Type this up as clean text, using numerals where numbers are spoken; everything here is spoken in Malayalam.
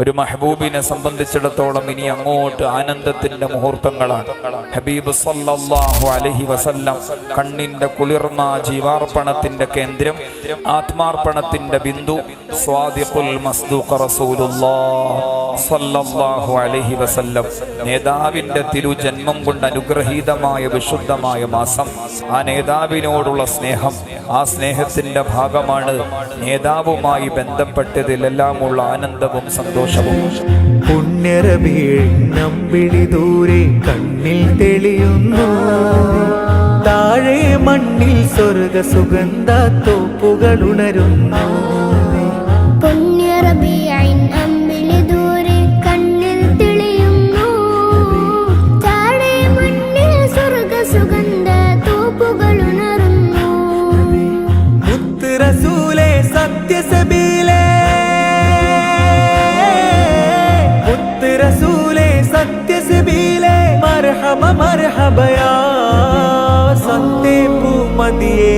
ഒരു മഹബൂബിനെ സംബന്ധിച്ചിടത്തോളം ഇനി അങ്ങോട്ട് ആനന്ദത്തിന്റെ മുഹൂർത്തങ്ങളാണ്. ഹബീബ് സല്ലല്ലാഹു അലൈഹി വസല്ലം കണ്ണിന്റെ കുളിർമ, ജീവാർപ്പണത്തിന്റെ കേന്ദ്രം, ആത്മാർപ്പണത്തിന്റെ ബിന്ദു, സ്വാദിഖുൽ മസ്ദൂഖ് റസൂലുള്ളാഹ് സല്ലല്ലാഹു അലൈഹി വസല്ലം നേതാവിന്റെ തിരുജന്മം കൊണ്ട് അനുഗ്രഹീതമായ വിശുദ്ധമായ മാസം. ആ നേതാവിനോടുള്ള സ്നേഹം, ആ സ്നേഹത്തിന്റെ ഭാഗമാണ് നേതാവുമായി ബന്ധപ്പെട്ടതിലെല്ലാമുള്ള ആനന്ദവും സന്തോഷവും. പുണ്യറബീഴിനമ്പിളി ദൂരെ കണ്ണിൽ തെളിയുന്നു, താഴെ മണ്ണിൽ സ്വർഗ സുഗന്ധ തോപ്പുകൾ ഉണരുന്നു. മുത്ത് റസൂലേ സത്യസബീലേ, മുത്ത് റസൂലേ സത്യസബീലേ, മർഹബ മർഹബ യാ സത്യേ പൂമതിയേ.